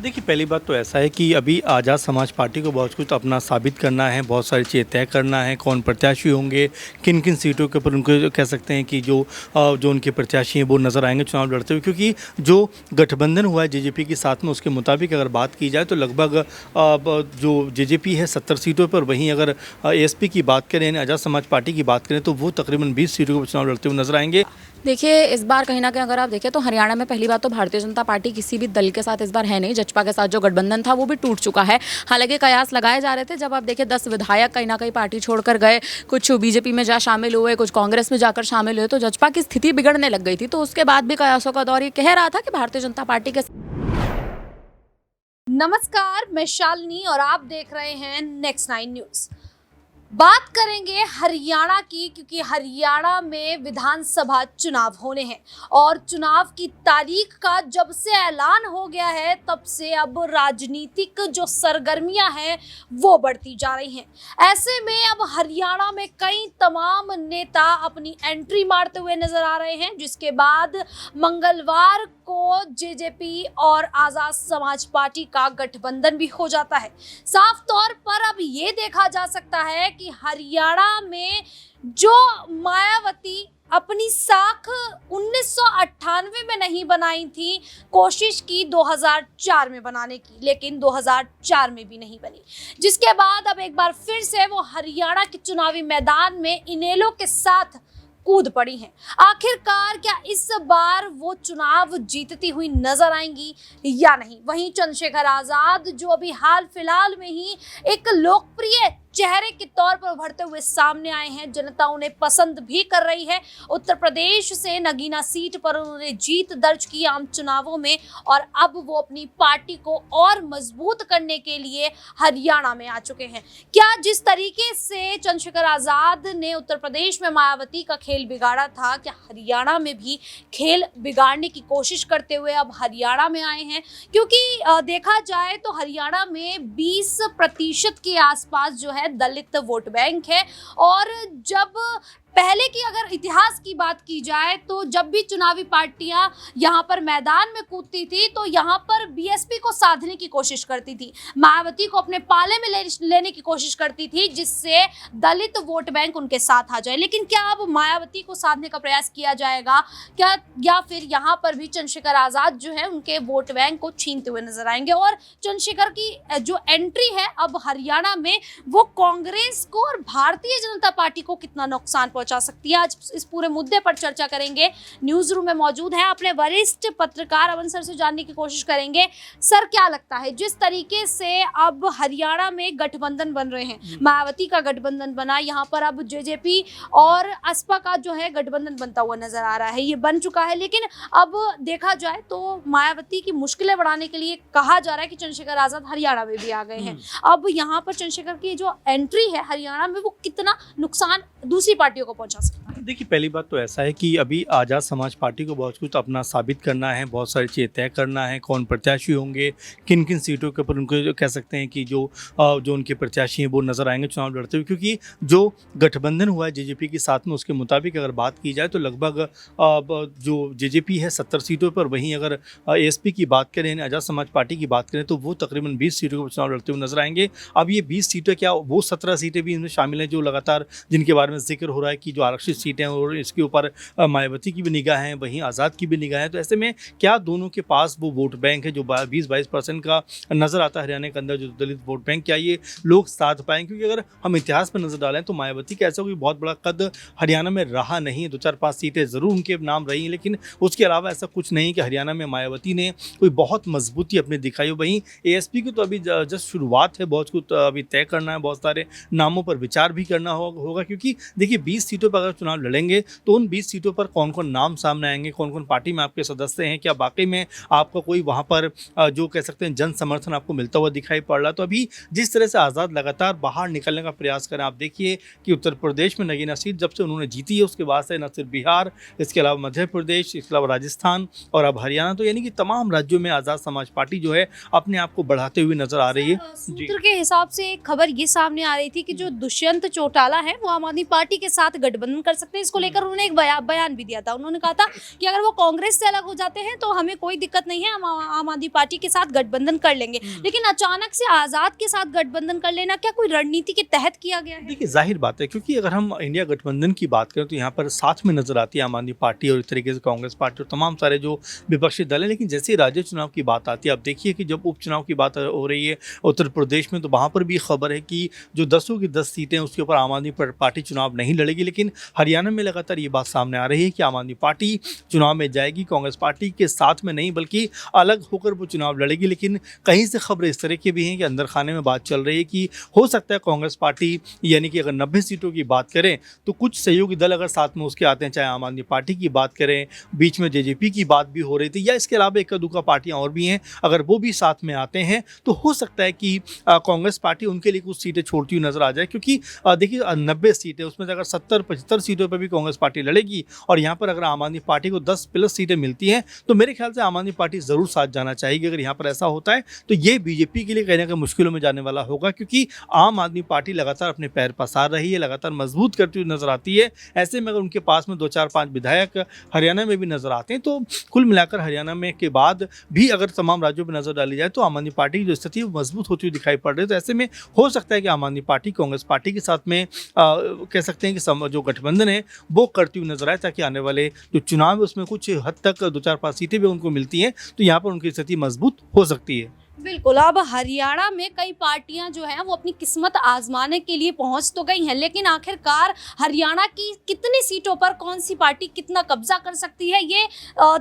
देखिए, पहली बात तो ऐसा है कि अभी आज़ाद समाज पार्टी को बहुत कुछ अपना साबित करना है, बहुत सारी चीज़ें तय करना है, कौन प्रत्याशी होंगे, किन-किन सीटों के ऊपर उनको जो कह सकते हैं कि जो उनके प्रत्याशी हैं वो नज़र आएँगे चुनाव लड़ते हुए। क्योंकि जो गठबंधन हुआ है जेजेपी के साथ में, उसके मुताबिक अगर बात की जाए तो लगभग जो जेजेपी है 70 सीटों पर, वहीं अगर एएसपी की बात करें यानी आज़ाद समाज पार्टी की बात करें तो वो तकरीबन 20 सीटों पर चुनाव लड़ते हुए नज़र आएँगे। देखिए, इस बार कहीं न कहीं अगर आप देखें तो हरियाणा में पहली बात तो भारतीय जनता पार्टी किसी भी दल के साथ इस बार है नहीं। जजपा के साथ जो गठबंधन था वो भी टूट चुका है। हालाँकि कयास लगाए जा रहे थे, जब आप देखें 10 विधायक कहीं न कहीं पार्टी छोड़कर गए, कुछ बीजेपी में जा शामिल हुए, कुछ कांग्रेस में जाकर शामिल हुए, तो जजपा की स्थिति बिगड़ने लग गई थी। तो उसके बाद भी कयासों का दौर ये कह रहा था कि भारतीय जनता पार्टी के। नमस्कार, मैं शालिनी और आप देख रहे हैं नेक्स्ट 9 न्यूज़। बात करेंगे हरियाणा की, क्योंकि हरियाणा में विधानसभा चुनाव होने हैं और चुनाव की तारीख का जब से ऐलान हो गया है तब से अब राजनीतिक जो सरगर्मियां हैं वो बढ़ती जा रही हैं। ऐसे में अब हरियाणा में कई तमाम नेता अपनी एंट्री मारते हुए नजर आ रहे हैं, जिसके बाद मंगलवार को जेजेपी और आज़ाद समाज पार्टी का गठबंधन भी हो जाता है। साफ तौर पर अब ये देखा जा सकता है कि हरियाणा में जो मायावती अपनी साख 1998 में नहीं बनाई थी, कोशिश की 2004 में बनाने की, लेकिन 2004 में भी नहीं बनी, जिसके बाद अब एक बार फिर से वो हरियाणा के चुनावी मैदान में इनेलो के साथ कूद पड़ी हैं। आखिरकार क्या इस बार वो चुनाव जीतती हुई नजर आएंगी या नहीं? वहीं चंद्रशेखर आजाद जो अभी हाल फिलहाल में ही एक लोकप्रिय चेहरे के तौर पर उभरते हुए सामने आए हैं, जनता उन्हें पसंद भी कर रही है। उत्तर प्रदेश से नगीना सीट पर उन्होंने जीत दर्ज की आम चुनावों में और अब वो अपनी पार्टी को और मजबूत करने के लिए हरियाणा में आ चुके हैं। क्या जिस तरीके से चंद्रशेखर आजाद ने उत्तर प्रदेश में मायावती का खेल बिगाड़ा था, क्या हरियाणा में भी खेल बिगाड़ने की कोशिश करते हुए अब हरियाणा में आए हैं? क्योंकि देखा जाए तो हरियाणा में 20% के आसपास जो है दलित वोट बैंक है और जब पहले की अगर इतिहास की बात की जाए तो जब भी चुनावी पार्टियां यहां पर मैदान में कूदती थी तो यहां पर बीएसपी को साधने की कोशिश करती थी, मायावती को अपने पाले में लेने की कोशिश करती थी, जिससे दलित वोट बैंक उनके साथ आ जाए। लेकिन क्या अब मायावती को साधने का प्रयास किया जाएगा क्या, या फिर यहां पर भी चंद्रशेखर आजाद जो है उनके वोट बैंक को छीनते हुए नजर आएंगे? और चंद्रशेखर की जो एंट्री है अब हरियाणा में, वो कांग्रेस को और भारतीय जनता पार्टी को कितना नुकसान पहुंचा सकती है? आज इस पूरे मुद्दे पर चर्चा करेंगे। न्यूज रूम में मौजूद है अपने वरिष्ठ पत्रकार अमन सर से जानने की कोशिश करेंगे। सर, क्या लगता है जिस तरीके से अब हरियाणा में गठबंधन बन रहे हैं, मायावती का गठबंधन बना, यहाँ पर अब जेजेपी और असपा का जो है गठबंधन बनता हुआ नजर आ रहा है, ये बन चुका है, लेकिन अब देखा जाए तो मायावती की मुश्किलें बढ़ाने के लिए कहा जा रहा है कि चंद्रशेखर आजाद हरियाणा में भी आ गए हैं। अब यहाँ पर चंद्रशेखर की जो एंट्री है हरियाणा में, वो कितना नुकसान दूसरी पार्टियों को पहुंचा सकता है? देखिए, पहली बात तो ऐसा है कि अभी आज़ाद समाज पार्टी को बहुत कुछ अपना साबित करना है, बहुत सारी चीज़ें तय करना है, कौन प्रत्याशी होंगे, किन-किन सीटों के ऊपर उनको जो कह सकते हैं कि जो उनके प्रत्याशी हैं वो नज़र आएंगे चुनाव लड़ते हुए। क्योंकि जो गठबंधन हुआ है जेजेपी के साथ में, उसके मुताबिक अगर बात की जाए तो लगभग जो जेजेपी है 70 सीटों पर, वहीं अगर एएसपी की बात करें यानी आज़ाद समाज पार्टी की बात करें तो वो तकरीबन 20 सीटों पर चुनाव लड़ते हुए नजर आएंगे। अब ये 20 सीटें क्या, वो 17 सीटें भी इनमें शामिल हैं जो लगातार जिनके बारे में जिक्र हो रहा है कि जो आरक्षित सीटें हैं और इसके ऊपर मायावती की भी निगाह है, वहीं आज़ाद की भी निगाह है। तो ऐसे में क्या दोनों के पास वो वोट बैंक है जो 20-22% का नज़र आता है हरियाणा के अंदर, जो दलित वोट बैंक, क्या ये लोग साध पाएंगे? क्योंकि अगर हम इतिहास पर नजर डालें तो मायावती का ऐसा कोई बहुत बड़ा कद हरियाणा में रहा नहीं। 2-4-5 सीटें ज़रूर उनके नाम रही, लेकिन उसके अलावा ऐसा कुछ नहीं कि हरियाणा में मायावती ने कोई बहुत मजबूती अपनी दिखाई हो। वहीं एएसपी की तो अभी जस्ट शुरुआत है, बहुत कुछ अभी तय करना है, बहुत सारे नामों पर विचार भी करना होगा। क्योंकि देखिए, 20 सीटों पर अगर चुनाव लड़ेंगे तो उन 20 सीटों पर कौन कौन नाम सामने आएंगे, कौन कौन पार्टी में आपके सदस्य हैं, क्या वाकई में आपका कोई वहाँ पर जो कह सकते हैं जन समर्थन आपको मिलता हुआ दिखाई पड़ रहा है? तो अभी जिस तरह से आज़ाद लगातार बाहर निकलने का प्रयास करें, आप देखिए कि उत्तर प्रदेश में नगीना सीट जब से उन्होंने जीती है उसके बाद से न सिर्फ बिहार, इसके अलावा मध्य प्रदेश, इसके अलावा राजस्थान और अब हरियाणा, तो यानी कि तमाम राज्यों में आज़ाद समाज पार्टी जो है अपने आप को बढ़ाते हुए नजर आ रही है। सूत्र के हिसाब से एक खबर ये सामने आ रही थी कि जो दुष्यंत चौटाला है वो आम आदमी पार्टी के साथ साथ गठबंधन कर सकते हैं। इसको लेकर उन्होंने एक बयान भी दिया था। उन्होंने कहा था कि अगर वो कांग्रेस से अलग हो जाते हैं तो हमें कोई दिक्कत नहीं है, हम आम आदमी पार्टी के साथ गठबंधन कर लेंगे। लेकिन अचानक से आजाद के साथ गठबंधन कर लेना क्या कोई रणनीति के तहत किया गया है? देखिए, जाहिर बात है, क्योंकि अगर हम इंडिया गठबंधन की बात करें तो यहाँ पर साथ में नजर आती है आम आदमी पार्टी और इस तरीके से कांग्रेस पार्टी और तमाम सारे जो विपक्षी दल हैं। लेकिन जैसे ही राज्य चुनाव की बात आती है, अब देखिए कि जब उपचुनाव की बात हो रही है उत्तर प्रदेश में, तो वहाँ पर भी खबर है कि जो 10 की 10 सीटें उसके ऊपर आम आदमी पार्टी चुनाव नहीं लड़ेगी। लेकिन हरियाणा में लगातार ये बात सामने आ रही है कि आम आदमी पार्टी चुनाव में जाएगी, कांग्रेस पार्टी के साथ में नहीं बल्कि अलग होकर वो चुनाव लड़ेगी। लेकिन कहीं से खबरें इस तरह की भी हैं कि अंदर खाने में बात चल रही है कि हो सकता है कांग्रेस पार्टी, यानी कि अगर 90 सीटों की बात करें तो कुछ सहयोगी दल अगर साथ में उसके आते हैं, चाहे आम आदमी पार्टी की बात करें, बीच में जेजेपी की बात भी हो रही थी, या इसके अलावा एक दुका पार्टियां और भी हैं, अगर वो भी साथ में आते हैं तो हो सकता है कि कांग्रेस पार्टी उनके लिए कुछ सीटें छोड़ती हुई नजर आ जाए। क्योंकि देखिए 90 सीटें, उसमें से अगर 70-75 सीटों पर भी कांग्रेस पार्टी लड़ेगी और यहाँ पर अगर आम आदमी पार्टी को 10+ सीटें मिलती हैं तो मेरे ख्याल से आम आदमी पार्टी ज़रूर साथ जाना चाहेगी। अगर यहाँ पर ऐसा होता है तो ये बीजेपी के लिए कहीं ना कहीं मुश्किलों में जाने वाला होगा, क्योंकि आम आदमी पार्टी लगातार अपने पैर पसार रही है, लगातार मजबूत करती हुई नजर आती है। ऐसे में अगर उनके पास में 2-4-5 विधायक हरियाणा में भी नजर आते हैं तो कुल मिलाकर हरियाणा में के बाद भी अगर तमाम राज्यों में नजर डाली जाए तो आम आदमी पार्टी की जो स्थिति है मजबूत होती हुई दिखाई पड़ रही है। तो ऐसे में हो सकता है कि आम आदमी पार्टी कांग्रेस पार्टी के साथ में कह सकते हैं कि जो गठबंधन है वो करती हुई नजर आए, ताकि आने वाले जो चुनाव है उसमें कुछ हद तक 2-4-5 सीटें भी उनको मिलती हैं तो यहाँ पर उनकी स्थिति मजबूत हो सकती है। बिल्कुल। अब हरियाणा में कई पार्टियां जो हैं वो अपनी किस्मत आजमाने के लिए पहुंच तो गई हैं, लेकिन आखिरकार हरियाणा की कितनी सीटों पर कौन सी पार्टी कितना कब्जा कर सकती है ये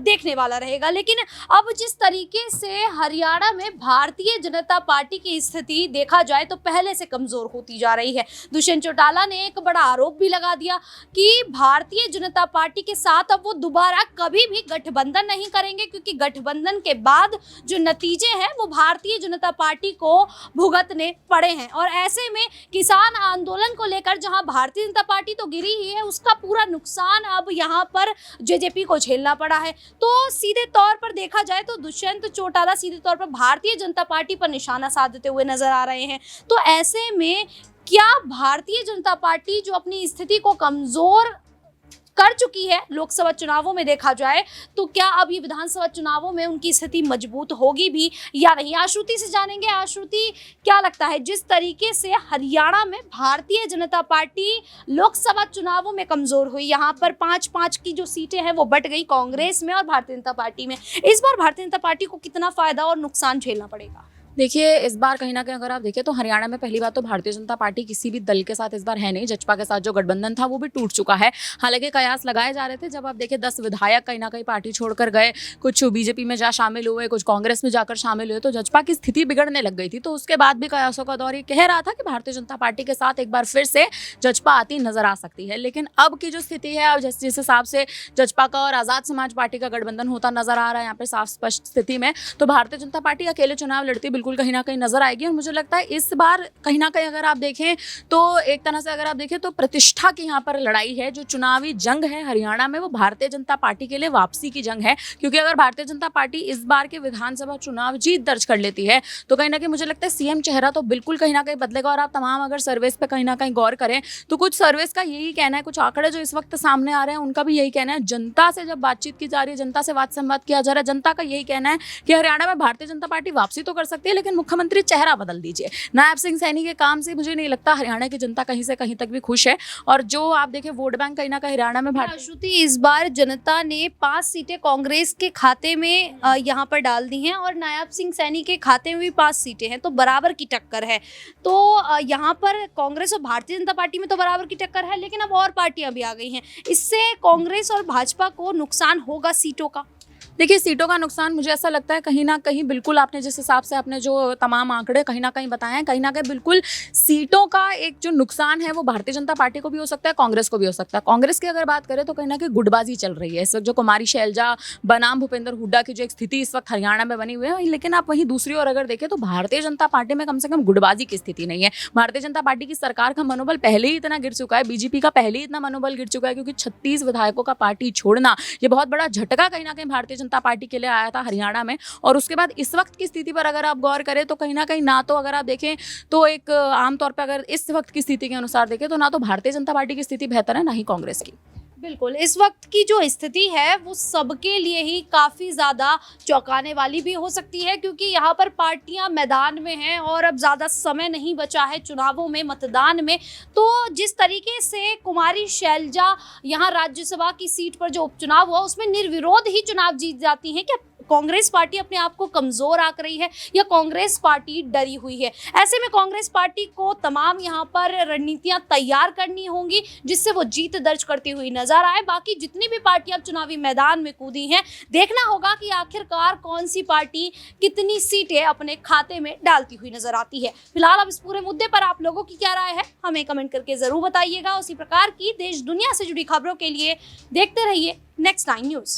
देखने वाला रहेगा। लेकिन अब जिस तरीके से हरियाणा में भारतीय जनता पार्टी की स्थिति देखा जाए तो पहले से कमज़ोर होती जा रही है। दुष्यंत चौटाला ने एक बड़ा आरोप भी लगा दिया कि भारतीय जनता पार्टी के साथ अब वो दोबारा कभी भी गठबंधन नहीं करेंगे, क्योंकि गठबंधन के बाद जो नतीजे हैं वो भारतीय जनता पार्टी को भुगतने पड़े हैं। और ऐसे में किसान आंदोलन को लेकर जहां भारतीय जनता पार्टी तो गिरी ही है, उसका पूरा नुकसान अब यहां पर जेजेपी को झेलना पड़ा है। तो सीधे तौर पर देखा जाए तो दुष्यंत चौटाला सीधे तौर पर भारतीय जनता पार्टी पर निशाना साधते हुए नजर आ रहे हैं। तो ऐसे में क्या भारतीय जनता पार्टी जो अपनी स्थिति को कमजोर कर चुकी है लोकसभा चुनावों में देखा जाए, तो क्या अब ये विधानसभा चुनावों में उनकी स्थिति मजबूत होगी भी या नहीं? आश्रुति से जानेंगे। आश्रुति, क्या लगता है जिस तरीके से हरियाणा में भारतीय जनता पार्टी लोकसभा चुनावों में कमजोर हुई, यहाँ पर 5-5 की जो सीटें हैं वो बट गई कांग्रेस में और भारतीय जनता पार्टी में, इस बार भारतीय जनता पार्टी को कितना फायदा और नुकसान झेलना पड़ेगा? देखिए, इस बार कहीं ना कहीं अगर आप देखें तो हरियाणा में पहली बात तो भारतीय जनता पार्टी किसी भी दल के साथ इस बार है नहीं। जजपा के साथ जो गठबंधन था वो भी टूट चुका है। हालांकि कयास लगाए जा रहे थे, जब आप देखें 10 विधायक कहीं ना कहीं पार्टी छोड़कर गए, कुछ बीजेपी में जा शामिल हुए, कुछ कांग्रेस में जाकर शामिल हुए, तो जजपा की स्थिति बिगड़ने लग गई थी। तो उसके बाद भी कयासों का दौर ये कह रहा था कि भारतीय जनता पार्टी के साथ एक बार फिर से जजपा आती नजर आ सकती है। लेकिन अब की जो स्थिति है, अब जिस हिसाब से जजपा का और आज़ाद समाज पार्टी का गठबंधन होता नजर आ रहा है यहाँ पर साफ स्पष्ट स्थिति में, तो भारतीय जनता पार्टी अकेले चुनाव लड़ती बिल्कुल कहीं ना कहीं नजर आएगी। और मुझे लगता है इस बार कहीं ना कहीं अगर आप देखें तो एक तरह से अगर आप देखें तो प्रतिष्ठा की यहाँ पर लड़ाई है। जो चुनावी जंग है हरियाणा में वो भारतीय जनता पार्टी के लिए वापसी की जंग है, क्योंकि अगर भारतीय जनता पार्टी इस बार के विधानसभा चुनाव जीत दर्ज कर लेती है तो कहीं ना कहीं मुझे लगता है सीएम चेहरा तो बिल्कुल कहीं ना कहीं बदलेगा। और आप तमाम अगर सर्वेस पे कहीं ना कहीं गौर करें तो कुछ सर्वेस का यही कहना है, कुछ आंकड़े जो इस वक्त सामने आ रहे हैं उनका भी यही कहना है, जनता से जब बातचीत की जा रही है, जनता से वाद संवाद किया जा रहा है, जनता का यही कहना है कि हरियाणा में भारतीय जनता पार्टी वापसी तो कर सकती है लेकिन मुख्यमंत्री चेहरा बदल दीजिए। नायब सिंह सैनी के काम से मुझे नहीं लगता हरियाणा की जनता कहीं से कहीं तक भी खुश है। और जो आप देखें वोट बैंक कहीं ना कहीं हरियाणा में श्रुति, इस बार जनता ने 5 सीटें कांग्रेस के खाते में यहाँ पर डाल दी हैं और नायब सिंह सैनी के खाते में भी 5 सीटें हैं, तो बराबर की टक्कर है। तो यहाँ पर कांग्रेस और भारतीय जनता पार्टी में तो बराबर की टक्कर है, लेकिन अब और पार्टियां भी आ गई हैं। इससे कांग्रेस और भाजपा को नुकसान होगा सीटों का? देखिए, सीटों का नुकसान मुझे ऐसा लगता है कहीं ना कहीं बिल्कुल आपने जिस हिसाब से आपने जो तमाम आंकड़े कहीं ना कहीं बताए हैं, कहीं ना कहीं बिल्कुल सीटों का एक जो नुकसान है वो भारतीय जनता पार्टी को भी हो सकता है, कांग्रेस को भी हो सकता है। कांग्रेस की अगर बात करें तो कहीं ना कहीं गुटबाजी चल रही है इस वक्त। जो कुमारी शैलजा बनाम भूपेंद्र हुड्डा की जो एक स्थिति इस वक्त हरियाणा में बनी हुई है, लेकिन आप वहीं दूसरी ओर अगर देखें तो भारतीय जनता पार्टी में कम से कम गुटबाजी की स्थिति नहीं है। भारतीय जनता पार्टी की सरकार का मनोबल पहले ही इतना गिर चुका है, बीजेपी का पहले ही इतना मनोबल गिर चुका है, क्योंकि 36 विधायकों का पार्टी छोड़ना ये बहुत बड़ा झटका कहीं ना कहीं भारतीय जनता पार्टी के लिए आया था हरियाणा में, और उसके बाद इस वक्त की स्थिति पर अगर आप गौर करें तो कहीं ना कहीं ना तो अगर आप देखें तो एक आमतौर पर अगर इस वक्त की स्थिति के अनुसार देखें तो ना तो भारतीय जनता पार्टी की स्थिति बेहतर है ना ही कांग्रेस की। बिल्कुल, इस वक्त की जो स्थिति है वो सबके लिए ही काफ़ी ज़्यादा चौंकाने वाली भी हो सकती है, क्योंकि यहाँ पर पार्टियां मैदान में हैं और अब ज़्यादा समय नहीं बचा है चुनावों में, मतदान में। तो जिस तरीके से कुमारी शैलजा यहाँ राज्यसभा की सीट पर जो उपचुनाव हुआ उसमें निर्विरोध ही चुनाव जीत जाती हैं, क्या कांग्रेस पार्टी अपने आप को कमज़ोर आंक रही है या कांग्रेस पार्टी डरी हुई है? ऐसे में कांग्रेस पार्टी को तमाम यहाँ पर रणनीतियां तैयार करनी होंगी जिससे वो जीत दर्ज करती हुई नजर आए। बाकी जितनी भी पार्टियां चुनावी मैदान में कूदी हैं, देखना होगा कि आखिरकार कौन सी पार्टी कितनी सीटें अपने खाते में डालती हुई नजर आती है। फिलहाल अब इस पूरे मुद्दे पर आप लोगों की क्या राय है, हमें कमेंट करके जरूर बताइएगा। उसी प्रकार की देश दुनिया से जुड़ी खबरों के लिए देखते रहिए नेक्स्ट 9 न्यूज़।